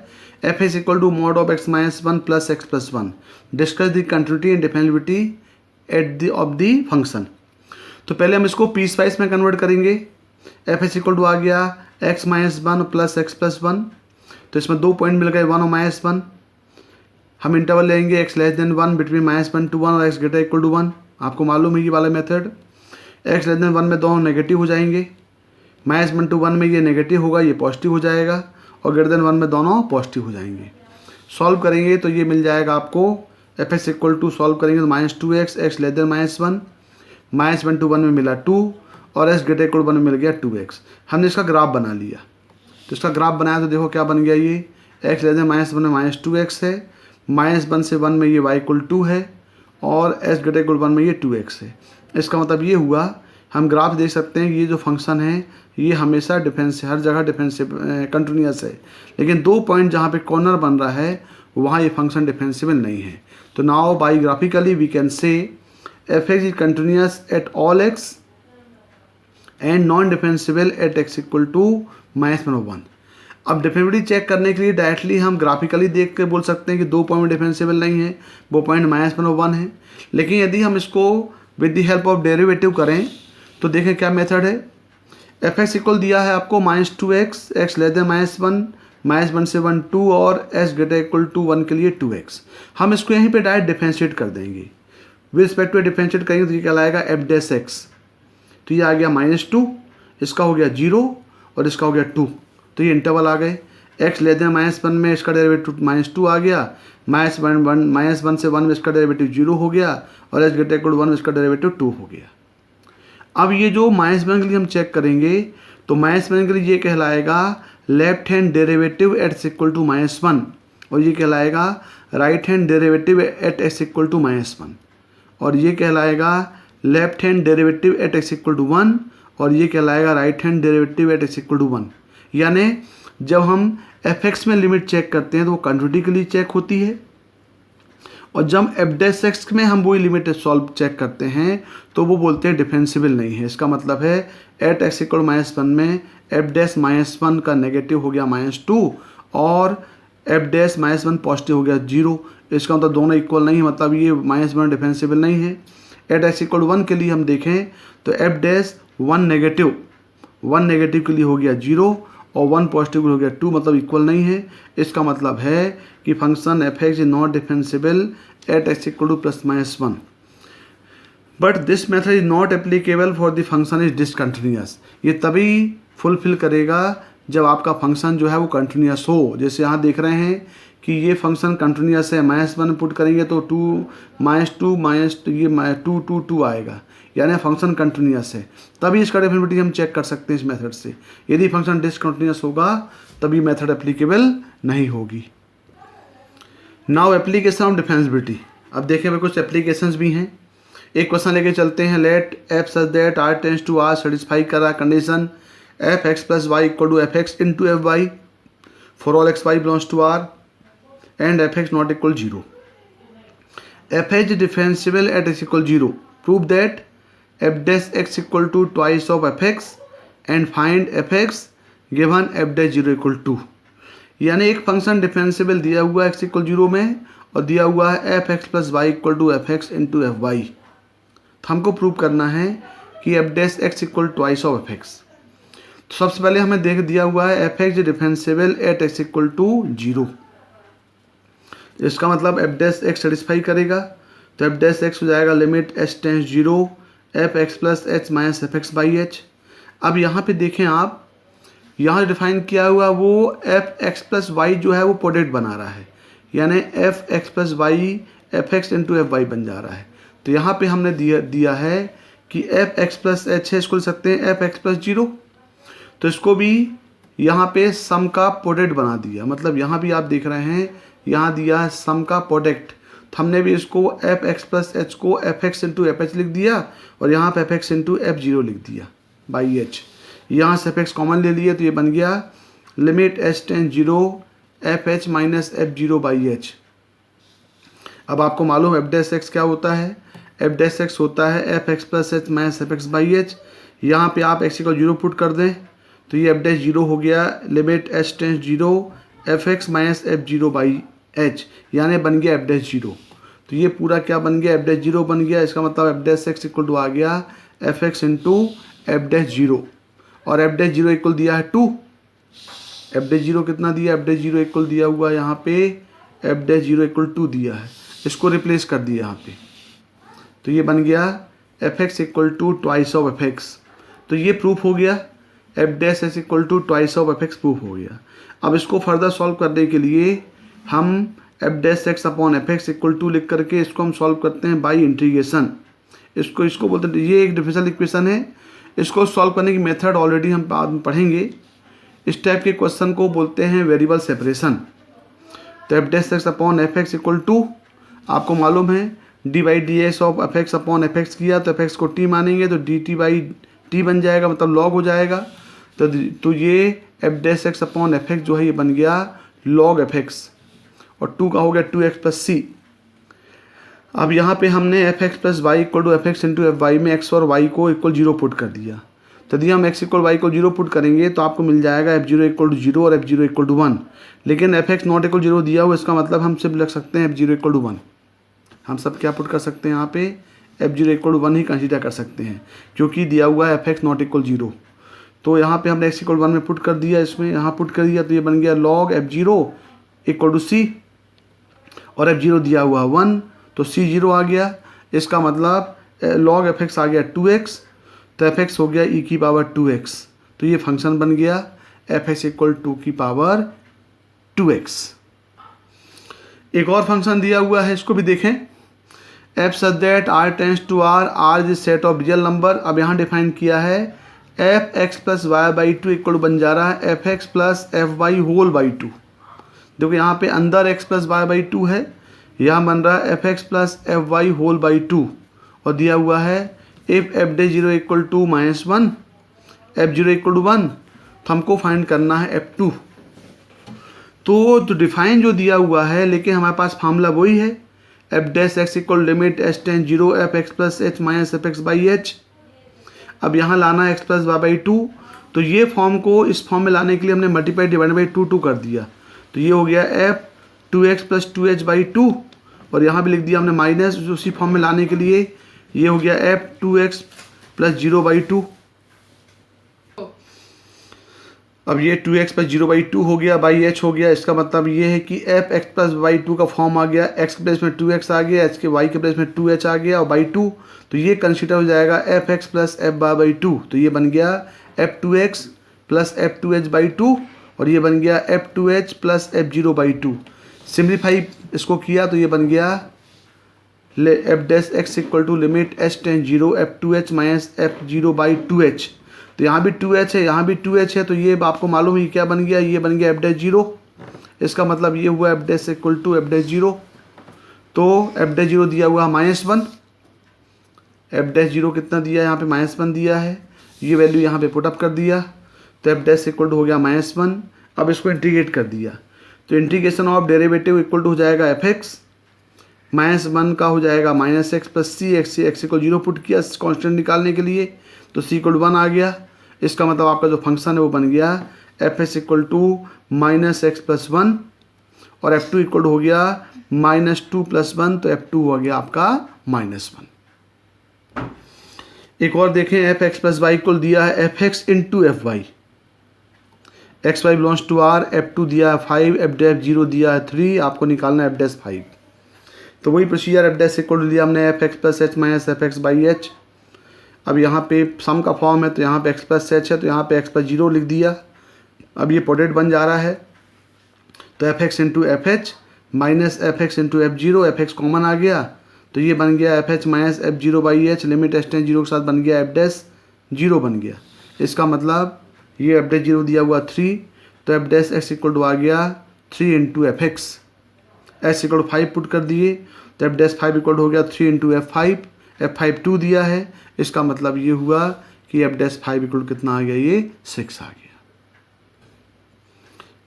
f is equal to mod of x minus 1 plus x plus 1, discuss the continuity and differentiability at the of the function. तो पहले हम इसको पीस वाइज में कन्वर्ट करेंगे। एफ इज इक्वल टू आ गया x minus 1 plus x plus 1, तो इसमें 2 पॉइंट मिल गए 1 और -1। हम इंटरवल लेंगे x 1 बिटवीन -1 to 1 और x=1। आपको मालूम है ये वाला मेथड। x<1 में दोनों नेगेटिव हो जाएंगे, -1 to 1 में ये नेगेटिव होगा, ये पॉजिटिव हो जाएगा, और >1 में दोनों पॉजिटिव हो जाएंगे। सॉल्व करेंगे तो ये मिल जाएगा आपको f(x) सॉल्व करेंगे तो -2x, x -1, -1 to 1 में मिला 2 और x 1 में मिल गया 2x। हमने इसका ग्राफ बना लिया, तो इसका ग्राफ बनाया तो देखो क्या बन गया, ये x -1 में -2x है, -1 से 1 में ये y=2 है और x 1 में ये 2x है। इसका मतलब ये हुआ, हम ग्राफ देख सकते हैं ये जो फंक्शन है ये हमेशा डिफेंस हर जगह डिफेंसिव कंटिन्यूस है, लेकिन 2 पॉइंट जहाँ पे कॉर्नर बन रहा है वहाँ ये फंक्शन डिफेंसिबल नहीं है। तो now by graphically we can say f(x) is continuous at all x and non differentiable at x=-1। अब डिफेंसिबिलिटी चेक करने के लिए डायरेक्टली हम ग्राफिकली देख के बोल सकते हैं कि 2 पॉइंट डिफेंसिबल नहीं है, वो पॉइंट -1 है। लेकिन यदि हम इसको with the help of derivative करें तो देखें क्या मेथड है। f(x) दिया है आपको -2x, x -1, -1 से 1 2 और x 1 के लिए 2x। हम इसको यहीं पे डायरेक्ट डिफरेंशिएट कर देंगे, विद रिस्पेक्ट टू डिफरेंशिएट करेंगे तो ये कहलाएगा f'(x). तो ये आ गया -2, इसका हो गया 0 और इसका हो गया 2, तो ये इंटरवल आ गए। x -1 में इसका डेरिवेटिव -2 आ गया, -1 से 1 में इसका डेरिवेटिव 0 हो गया और x 1 में इसका डेरिवेटिव 2 हो गया। अब ये जो -1 के लिए हम चेक करेंगे तो -1 के लिए ये कहलाएगा left hand derivative eight x=-1 और ये कहलाएगा right hand derivative eight x=-1 और ये कहलाएगा left hand derivative eight x=1 और ये कहलाएगा right hand derivative eight x=1। यानी जब हम f(x) में लिमिट चेक करते हैं तो वो कंटिन्यूटी के लिए चेक होती है, और जब f(x) में हम वही लिमिट सॉल्व चेक करते हैं तो वो बोलते हैं डिफेंसिबल नहीं है। इसका मतलब है एट x=-1 में f'-1 का नेगेटिव हो गया -2 और f'-1 पॉजिटिव हो गया 0। इसका मतलब दोनों इक्वल नहीं है, मतलब ये -1 डिफेंसिबल नहीं है। एट x=1 के लिए हम देखें तो f'1 नेगेटिव के लिए हो गया 0 और 1 पॉजिटिव हो गया 2, मतलब इक्वल नहीं है। इसका मतलब है कि function f(x) is not differentiable at x=+-1, but this method is not applicable for the function is discontinuous. ये तभी फुलफिल करेगा जब आपका फंक्शन जो है वो कंटिन्यूअस हो। जैसे यहाँ देख रहे हैं कि ये फंक्शन कंटिन्यूअस है, -1 पुट करेंगे तो 2 आएगा, यानी फंक्शन कंटिन्यूअस है, तभी इसका डिफरेंशिएबिलिटी हम चेक कर सकते हैं इस मेथड से। यदि फंक्शन डिसकंटिन्यूअस होगा तभी मेथड एप्लीकेबल नहीं होगी। Now application of differentiability. अब देखें कुछ एप्लीकेशंस भी हैं। एक क्वेश्चन लेके चलते हैं, let f such that r tends to r satisfy कर रहा condition f(x+y)f(x into fy for all xy belongs to r and f(x not equal 0). f(h) is differentiable at x=0. Prove that f(x) equal to twice of fx and find fx given f(0) equal to। यानी एक function differentiable दिया हुआ है x=0 में और दिया हुआ है f(x+y) into fy। तो हमको प्रूव करना है कि f(x) equal twice of fx। तो सबसे पहले हमें देख दिया हुआ है f(x) डिफरेंशिएबल एट x=0। इसका मतलब f(x) सेटिस्फाई करेगा, तो f(x) हो जाएगा लिमिट h(0) f(x+h - f(x/h)। अब यहाँ पे देखें आप, यहाँ डिफाइन किया हुआ वो f(x+y) जो है वो प्रोडक्ट बना रहा है, यानी f(x+y) f(x into fy बन जा रहा है। तो यहाँ पे हमने दिया है कि f(x+h) है, इसको लिख सकते हैं f(x+0), तो इसको भी यहाँ पे सम का प्रोडक्ट बना दिया। मतलब यहाँ भी आप देख रहे हैं यहाँ दिया है सम का प्रोडक्ट, तो हमने भी इसको f(x+h) को f(x into fh) लिख दिया और यहाँ पे f(x into f0) लिख दिया बाई h। यहाँ से f(x) कॉमन ले लिए तो ये बन गया लिमिट h(0) fh - f0/h। अब आपको मालूम f(x) क्या होता है, f(x) होता है f(x+h - f(x/h)। यहाँ पे आप x को 0 पुट कर दें तो ये f(0) हो गया लिमिट h(0) fx - f0/h, यानी बन गया f(0). तो ये पूरा क्या बन गया, f(0) बन गया। इसका मतलब f(x) इक्वल टू आ गया fx into f(0) और f(0) इक्वल दिया है 2। f(0) कितना दिया, f(0) इक्वल दिया हुआ यहाँ पे एफ डैश 0 इक्वल टू दिया है, इसको रिप्लेस कर दिया यहाँ पे, तो ये बन गया f x equal to twice of f x. तो ये प्रूफ हो गया, f dash s equal to twice of f x proof हो गया। अब इसको फर्दर सॉल्व करने के लिए हम f dash x upon f x equal to लिख करके इसको हम सॉल्व करते हैं बाई इंटीग्रेशन। इसको बोलते हैं, ये एक डिफरेंशियल इक्वेशन है, इसको सॉल्व करने की मेथड ऑलरेडी हम बाद में पढ़ेंगे। इस टाइप के क्वेश्चन को बोलते हैं वेरिएबल सेपरेशन। तो F dash x upon f x equal to, आपको मालूम है d by d x of f x upon f x किया तो एफ एक्स को टी मानेंगे तो डी टी बाई टी बन जाएगा, मतलब लॉग हो जाएगा। तो ये F dash x upon f x जो है ये बन गया लॉग एफ एक्स, और 2 का हो गया 2x प्लस सी। अब यहाँ पे हमने f x plus y equal to f x into f y में एक्स और वाई को इक्वल 0 पुट कर दिया। तो यदि हम एक्स इक्वल वाई को 0 पुट करेंगे तो आपको मिल जाएगा एफ 0 इक्वल टू 0 और एफ 0 इक्वल टू 1। लेकिन एफ एक्स नॉट इक्वल 0 दिया हुआ, इसका मतलब हम सिर्फ लिख सकते हैं एफ 0 इक्वल टू 1। हम सब क्या पुट कर सकते हैं यहाँ पे, एफ 0 इक्वल टू 1 ही कंसीडर कर सकते हैं, क्योंकि दिया हुआ है एफ एक्स नॉट इक्वल 0। तो यहाँ पे हमने एक्स इक्वल 1 में पुट कर दिया, इसमें यहाँ पुट कर दिया, तो ये बन गया लॉग एफ 0 इक्वल टू सी, और एफ 0 दिया हुआ 1 तो सी 0 आ गया। इसका मतलब लॉग एफ एक्स आ गया 2x, तो एफ एक्स हो गया ई की पावर 2x। तो ये फंक्शन बन गया एफ एक्स इक्वल 2 की पावर 2x। एक और फंक्शन दिया हुआ है, इसको भी देखें, f such that r tends to r, r is set of real number. अब यहाँ डिफाइन किया है f x plus y by 2 equal बन जा रहा है f x plus f y whole by 2। देखो यहाँ पे अंदर एक्स प्लस वाई बाई 2 है, यहाँ बन रहा है f x plus f y whole by 2, और दिया हुआ है if f day 0 equal to -1 f 0 equal to 1, तो हमको फाइंड करना है एफ 2। तो डिफाइन जो दिया हुआ है, लेकिन हमारे पास फार्मूला वही है, F dash x equal limit h tends 0 f x plus h minus f x by h. अब यहाँ लाना है एक्स प्लस वाई बाई 2, तो ये फॉर्म को इस फॉर्म में लाने के लिए हमने मल्टीप्लाई डिवाइड बाई 2 कर दिया, तो ये हो गया F 2x plus 2h by 2, और यहाँ भी लिख दिया हमने माइनस उसी फॉर्म में लाने के लिए, ये हो गया एफ 2x प्लस 0 बाई 2। अब ये 2x प्लस 0 बाई 2 हो गया बाई h हो गया। इसका मतलब ये है कि एफ एक्स प्लस बाई 2 का फॉर्म आ गया, x के प्लेस में 2x आ गया, h के y के प्लेस में 2h आ गया और बाई 2, तो ये कंसीडर हो जाएगा f x plus F by 2। तो ये बन गया F 2x plus F 2h by 2, और ये बन गया f 2h plus f 0 by 2। Simplify इसको किया तो ये बन गया f dash x equal to limit h tends 0 f 2h minus f 0 by 2h। तो यहाँ भी 2h है, यहाँ भी 2h है, तो ये आपको मालूम है क्या बन गया, ये बन गया एफ डैश 0। इसका मतलब ये हुआ f dash equal to f dash 0। तो एफ डैश 0 दिया हुआ -1, एफ डैश 0 कितना दिया है यहाँ पे -1 दिया है, ये वैल्यू यहाँ पे पुटअप कर दिया, तो एफ डैश इक्वल टू हो गया -1। अब इसको इंटीग्रेट कर दिया, तो integration of derivative equal to हो जाएगा एफ एक्स, -1 का हो जाएगा -x plus c x, x को 0 पुट किया कांस्टेंट निकालने के लिए, तो सी इक्वल टू 1 आ गया। इसका मतलब आपका जो फंक्शन है वो बन गया f s equal to -x plus 1, और एफ 2 इक्वल टू हो गया -2 प्लस 1, तो एफ 2 हो गया आपका -1। एक और देखें, f x plus y equal दिया है f x into f y, x y belongs to r, f 2 दिया है 5, एफ डैश 0 दिया है 3, आपको निकालना है एफ डैश 5। तो वही procedure, f dash equal to लिया हमने f x plus h minus f x by h. अब यहाँ पे सम का फॉर्म है, तो यहाँ पे एक्स प्लस एच है, तो यहाँ पे एक्स प्लस 0 लिख दिया। अब ये प्रोडक्ट बन जा रहा है, तो f x into f h minus f x into f 0, f x common आ गया, तो ये बन गया f h minus f 0 by h, limit h tends 0 के साथ बन गया एफ डैश 0 बन गया। इसका मतलब ये एफ डैश 0 दिया हुआ 3, तो F dash x equal to आ गया 3 into f x, s equal to 5 put कर दिए, तो एफ डैश 5 इक्वल हो गया 3 इंटू एफ 5, एफ 5 2 दिया है। इसका मतलब ये हुआ कि एफ डैश 5 इक्वल कितना आ गया, ये 6 आ गया।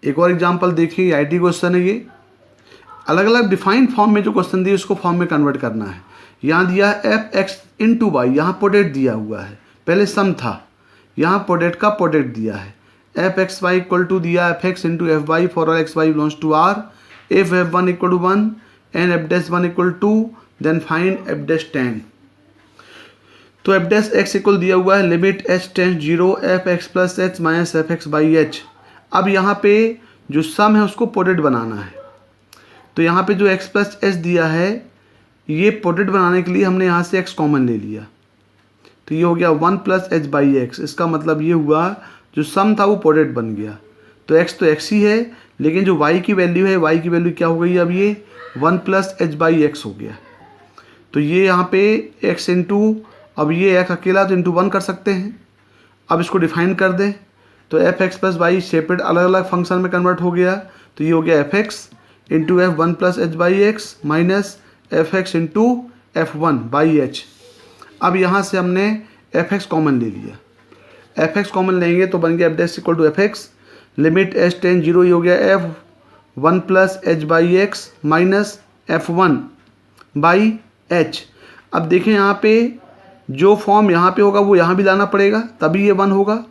एक और एग्जांपल देखिए, आईटी क्वेश्चन है ये, अलग अलग डिफाइंड फॉर्म में जो क्वेश्चन दिए उसको फॉर्म में कन्वर्ट करना है। यहाँ दिया एफ एक्स इंटू वाई, यहाँ प्रोडक्ट दिया हुआ है, पहले सम था, यहाँ प्रोडक्ट का प्रोडक्ट दिया है, f x y equal to दिया f x into f y for all x y belongs to R, if f 1 equal to 1 and f dash 1 equal to, then find f dash 10। तो F dash x इक्वल दिया हुआ है limit h tends 0 f x plus h minus f x by h. अब यहाँ पे जो सम है उसको प्रोडक्ट बनाना है, तो यहाँ पे जो x प्लस एच दिया है, ये प्रोडक्ट बनाने के लिए हमने यहाँ से x कॉमन ले लिया, तो ये हो गया 1 प्लस एच बाई एक्स। इसका मतलब ये हुआ जो सम था वो प्रोडक्ट बन गया। तो x ही है, लेकिन जो y की वैल्यू है, y की वैल्यू क्या हो गई अब, ये 1 प्लस एच बाई एक्स हो गया। तो ये यहाँ पे x इंटू, अब ये x अकेला तो इंटू 1 कर सकते हैं। अब इसको डिफाइन कर दें तो f x plus y separate अलग अलग फंक्शन में कन्वर्ट हो गया। तो ये हो गया f x into F 1 plus h by x minus f x into F 1 by h. अब यहाँ से हमने एफ एक्स कॉमन ले लिया, एफ एक्स कॉमन लेंगे तो बन गया f dash equal to f x limit h tends zero, ये हो गया f 1 plus h by x minus f 1 by h. अब देखें यहाँ पे जो फॉर्म यहाँ पे होगा वो यहाँ भी लाना पड़ेगा, तभी ये 1 होगा।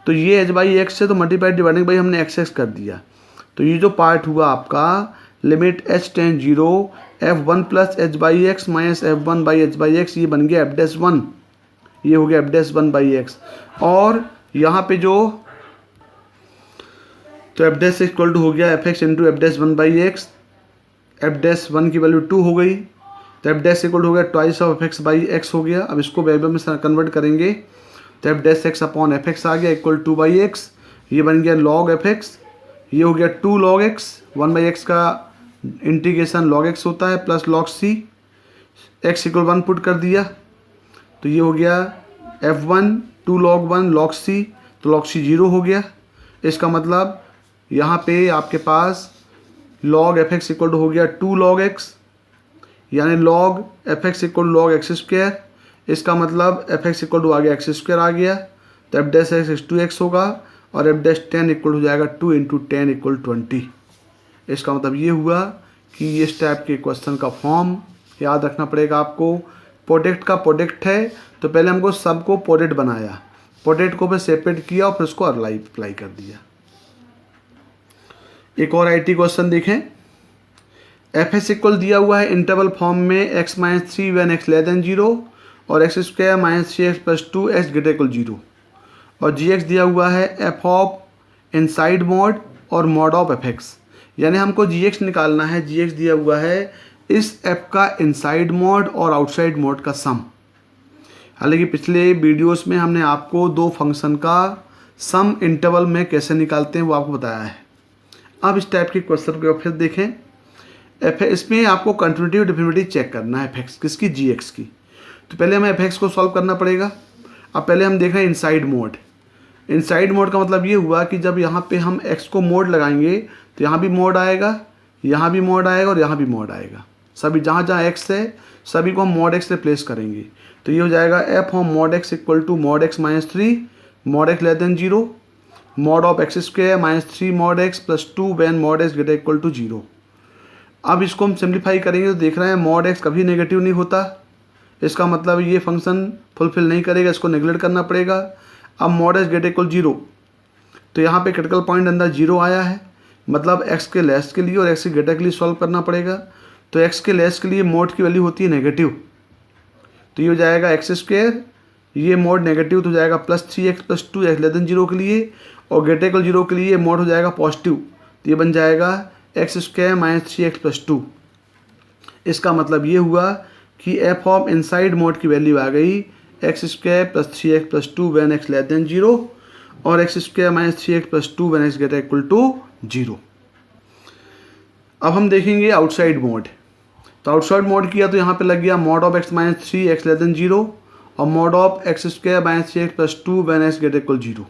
तो ये एच बाई एक्स से तो मल्टीप्लाई डिवाइडिंग बाई हमने एक्स एक्स कर दिया। तो ये जो पार्ट हुआ आपका limit h tends zero F 1 plus h by x minus f 1 by H by x, ये बन गया एफ डैश 1, ये हो गया एफ डैश 1 बाई एक्स। और यहाँ पे जो तो एफ डैश इक्वल टू हो गया f x into F dash 1 by x, F dash 1 की वैल्यू 2 हो गई, तो एफ डैश इक्वल हो गया twice of f x by x हो गया। अब इसको वेरिएबल में कन्वर्ट करेंगे तो F dash x upon f x आ गया इक्वल 2 बाई एक्स, ये बन गया लॉग एफ एक्स, ये हो गया 2 लॉग एक्स, 1 बाई एक्स का इंटीग्रेशन लॉग एक्स होता है plus log c, x equal 1 put कर दिया तो ये हो गया एफ 1 2 लॉग 1 लॉग सी, तो लॉग सी 0 हो गया। इसका मतलब यहाँ पे आपके पास लॉग एफ एक्स इक्वल हो गया 2 लॉग एक्स, यानी log F x equal log x square. इसका मतलब एफ एक्स इक्वल टू आ गया एक्स स्क्वायर आ गया, तो एफ डैश एक्स 2x होगा और एफ डैश 10 इक्वल हो जाएगा 2 इंटू 10 इक्वल 20। इसका मतलब ये हुआ कि इस टाइप के क्वेश्चन का फॉर्म याद रखना पड़ेगा आपको। प्रोडक्ट का प्रोडक्ट है तो पहले हमको सबको प्रोडक्ट बनाया, प्रोडक्ट को फिर सेपरेट किया और फिर उसको अप्लाई कर दिया। एक और आईटी क्वेश्चन देखें। एफ एस इक्वल दिया हुआ है इंटरवल फॉर्म में x minus 3 when x less than 0 और x square minus 3x plus 2 x greater equal 0, और जी एक्स दिया हुआ है एफ ऑफ इनसाइड मॉड और मॉड ऑफ एफ एक्स, यानी हमको जी एक्स निकालना है। जी एक्स दिया हुआ है इस एफ का इनसाइड मॉड और आउटसाइड मॉड का सम। हालांकि पिछले वीडियोस में हमने आपको दो फंक्शन का सम इंटरवल में कैसे निकालते हैं वो आपको बताया है। अब इस टाइप के क्वेश्चन को फिर देखें। इसमें आपको कंटिन्यूटी और डिफिनिटी चेक करना है एफ एक्स किसकी, जी एक्स की। तो पहले हमें एफ एक्स को सॉल्व करना पड़ेगा। अब पहले हम देख रहे हैं इनसाइड मोड। इनसाइड मोड का मतलब ये हुआ कि जब यहाँ पे हम एक्स को मोड लगाएंगे तो यहाँ भी मोड आएगा, यहाँ भी मोड आएगा और यहाँ भी मोड आएगा। सभी जहाँ जहाँ एक्स है सभी को हम मोड एक्स से प्लेस करेंगे। तो ये हो जाएगा f of mod x equal to mod x minus 3 mod x less than 0 mod of x square minus 3 mod x plus 2 when mod x greater equal to 0। अब इसको हम सिंप्लीफाई करेंगे तो देख रहे हैं मोड एक्स कभी नेगेटिव नहीं होता, इसका मतलब ये फंक्शन फुलफिल नहीं करेगा, इसको नेगलेक्ट करना पड़ेगा। अब मोड एक्स ग्रेटर इक्वल 0, तो यहाँ पे क्रिटिकल पॉइंट अंदर 0 आया है, मतलब एक्स के लेस के लिए और एक्स के ग्रेटर के लिए सॉल्व करना पड़ेगा। तो एक्स के लेस के लिए मोड की वैल्यू होती है नेगेटिव, तो ये हो जाएगा एक्स स्क्वायर, ये मोड नेगेटिव तो हो जाएगा plus 3x plus 2 x less than 0 के लिए, और ग्रेटर इक्वल 0 के लिए मोड हो जाएगा पॉजिटिव, तो ये बन जाएगा x square minus 3x plus 2। इसका मतलब ये हुआ कि एफ ऑफ इनसाइड मोड की वैल्यू आ गई x square plus 3x plus 2 when x less than 0 और x square minus 3x plus 2 when x greater equal to 0। अब हम देखेंगे आउटसाइड मोड। तो आउटसाइड मोड किया तो यहाँ पे लग गया mod of x minus 3 x less than 0 और mod of x square minus 3x plus 2 when x greater equal 0।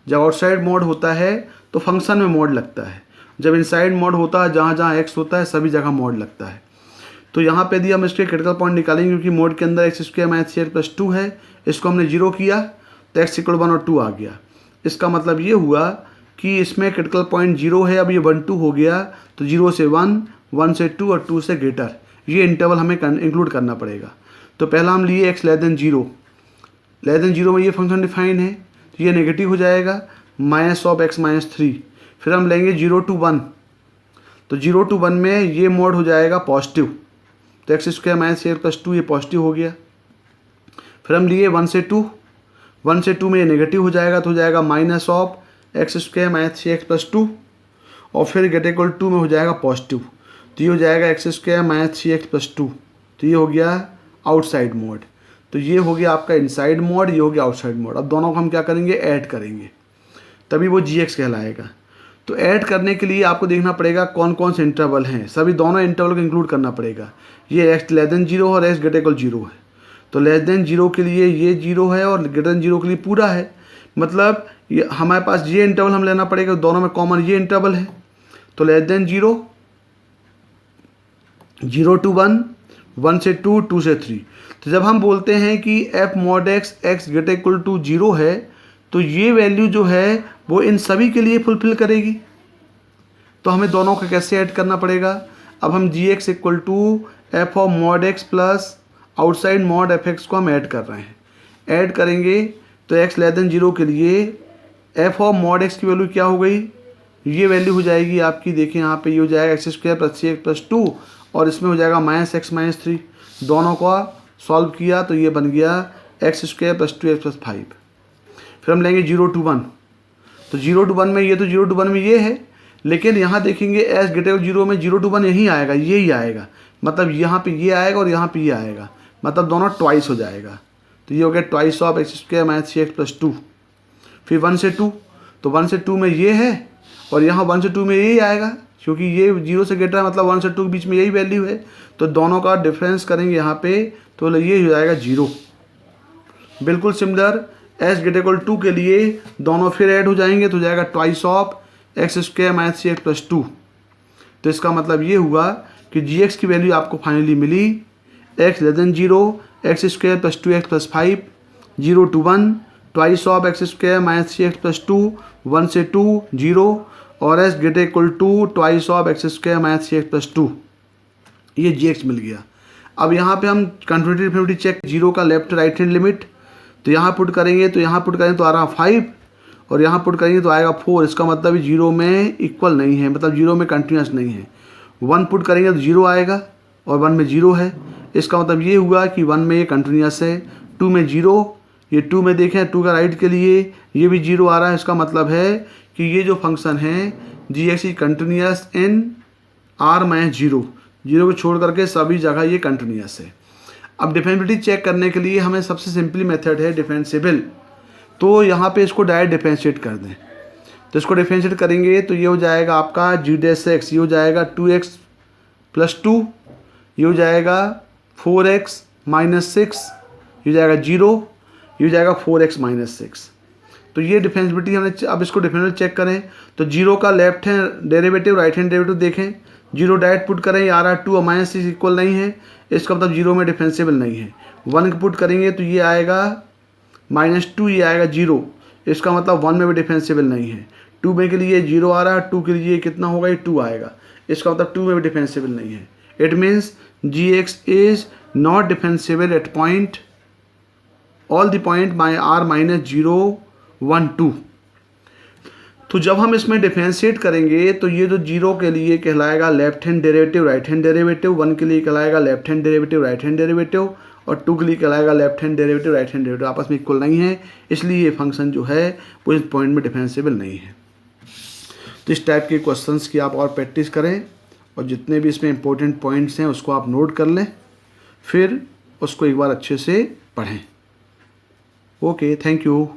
जब आउटसाइड मोड होता है तो फंक्शन में मोड लगता है, जब इनसाइड मोड होता है जहाँ जहाँ एक्स होता है सभी जगह मोड लगता है। तो यहाँ पे दिया हम इसके क्रिटिकल पॉइंट निकालेंगे क्योंकि मोड के अंदर x square minus 3x plus 2 है, इसको हमने 0 किया तो एक्स इक्वल 1 और 2 आ गया। इसका मतलब ये हुआ कि इसमें क्रिटिकल पॉइंट 0 है, अब ये 1 2 हो गया, तो 0 से 1 1 से 2 और 2 से ग्रेटर, ये इंटरवल हमें इंक्लूड करना पड़ेगा। तो पहला हम लिए x less than 0, less than 0 में ये फंक्शन डिफाइन है तो ये नेगेटिव हो जाएगा माइनस ऑफ एक्स माइनस 3। फिर हम लेंगे 0 to 1, तो 0 to 1 में ये मोड हो जाएगा पॉजिटिव, तो x square minus 3x plus 2 ये पॉजिटिव हो गया। फिर हम लिए 1 से 2, 1 से 2 में ये नेगेटिव हो जाएगा तो हो जाएगा minus of x square minus 3x plus 2 और फिर ग्रेटर इक्वल 2 में हो जाएगा पॉजिटिव, तो ये हो जाएगा x square minus 3x plus 2। तो ये हो गया आउटसाइड मोड। तो ये हो गया आपका इनसाइड मोड, ये हो गया आउटसाइड मोड। अब दोनों को हम क्या करेंगे, ऐड करेंगे, तभी वो जी कहलाएगा। तो ऐड करने के लिए आपको देखना पड़ेगा कौन कौन से इंटरवल हैं, सभी दोनों इंटरवल को इंक्लूड करना पड़ेगा। ये एक्स लेस देन 0 और एक्स ग्रेटर इक्वल 0 है। तो लेस देन 0 के लिए ये 0 है और ग्रेटर देन 0 के लिए पूरा है। मतलब ये हमारे पास ये इंटरवल हम लेना पड़ेगा, दोनों में कॉमन ये इंटरवल है। तो लेस देन 0, 0 to 1, 1 से 2, 2 से 3। तो जब हम बोलते हैं कि f mod x x greater equal to 0 है, तो ये वैल्यू जो है वो इन सभी के लिए फुलफिल करेगी। तो हमें दोनों को कैसे ऐड करना पड़ेगा, अब हम g x equal to f of mod x plus outside mod f x को हम ऐड कर रहे हैं। ऐड करेंगे तो एक्स लेस देन 0 के लिए एफ ऑफ मॉड एक्स की वैल्यू क्या हो गई, ये वैल्यू हो जाएगी आपकी, देखिए यहाँ पे ये हो जाएगा x square plus 3x plus 2 और इसमें हो जाएगा माइनस एक्स माइनस 3। दोनों को सॉल्व किया तो ये बन गया x square plus 2x plus 5। फिर हम लेंगे 0 to 1। तो 0 to 1 में ये, तो 0 to 1 में ये है, लेकिन यहाँ देखेंगे एस ग्रेटर 0 में 0 to 1 यही आएगा, ये ही आएगा। मतलब यहाँ पे ये आएगा और यहाँ पे ये आएगा, मतलब दोनों ट्वाइस हो जाएगा। तो ये हो गया twice of x square minus 3x plus 2। फिर 1 से 2, तो 1 से 2 में ये है और यहाँ 1 से 2 में यही आएगा, क्योंकि ये 0 से ग्रेटर है, मतलब 1 से 2 के बीच में यही वैल्यू है। तो दोनों का डिफरेंस करेंगे यहाँ पे, तो ये हो जाएगा 0। बिल्कुल सिमिलर एस ग्रेटर इक्वल 2 के लिए दोनों फिर ऐड हो जाएंगे, तो हो जाएगा twice of x square minus 3x plus 2। तो इसका मतलब ये हुआ कि जी एक्स की वैल्यू आपको फाइनली मिली x less than 0 x square plus 2x plus 5, 0 to 1 twice of x square minus 3x plus 2, 1 से 2 0 और s greater equal to twice of x square minus 3x plus 2। ये जी x मिल गया। अब यहाँ पे हम कंटिन्यूटी डिफिनिटी चेक, 0 का left right hand limit, तो यहाँ पुट करेंगे, तो यहाँ पुट करेंगे तो आ रहा 5 और यहाँ पुट करेंगे तो आएगा 4। इसका मतलब 0 में इक्वल नहीं है, मतलब 0 में कंटिन्यूस नहीं है। 1 पुट करेंगे तो 0 आएगा और 1 में 0 है। इसका मतलब ये हुआ कि 1 में ये कंटिन्यूस है, 2 में 0, ये 2 में देखें 2 का राइट के लिए ये भी 0 आ रहा है। इसका मतलब है कि ये जो फंक्शन है g x is continuous in R minus 0 को छोड़ करके सभी जगह ये कंटिन्यूस है। अब डिफरेंशिएबिलिटी चेक करने के लिए हमें सबसे सिंपली मेथड है डिफरेंशिएबल। तो यहाँ पे इसको डायरेक्ट डिफरेंशिएट कर दें, तो इसको डिफरेंशिएट करेंगे तो ये हो जाएगा आपका जी डैश एक्स, ये हो जाएगा 2x प्लस 2, ये हो जाएगा 4x माइनस 6, ये हो जाएगा 0, ये हो जाएगा 4x माइनस 6। तो ये डिफरेंशिएबिलिटी हमने, अब इसको डिफरेंशिएबल चेक करें तो 0 का left hand derivative right hand derivative देखें, 0 डायरेक्ट पुट करें, आ रहा 2 और माइनस 6 इक्वल नहीं है, इसका मतलब 0 में डिफरेंशिएबल नहीं है। 1 पुट करेंगे तो ये आएगा -2, ये आएगा 0, इसका मतलब 1 में भी डिफरेंशिएबल नहीं है। 2 में के लिए 0 आ रहा है, 2 के लिए कितना होगा, ये 2 आएगा, इसका मतलब 2 में भी डिफरेंशिएबल नहीं है। It means g x is not differentiable at point all the point by r minus 0 1 2। तो जब हम इसमें डिफरेंशिएट करेंगे तो ये जो 0 के लिए कहलाएगा left hand derivative right hand derivative, 1 के लिए कहलाएगा left hand derivative right hand derivative और 2 के लिए कहलाएगा left hand derivative right hand derivative. आपस में इक्वल नहीं है, इसलिए ये फंक्शन जो है वो इस पॉइंट में डिफरेंशिएबल नहीं है। तो इस टाइप के क्वेश्चंस की आप और प्रैक्टिस करें और जितने भी इसमें इंपॉर्टेंट पॉइंट्स हैं उसको आप नोट कर लें, फिर उसको एक बार अच्छे से पढ़ें। Okay, thank you.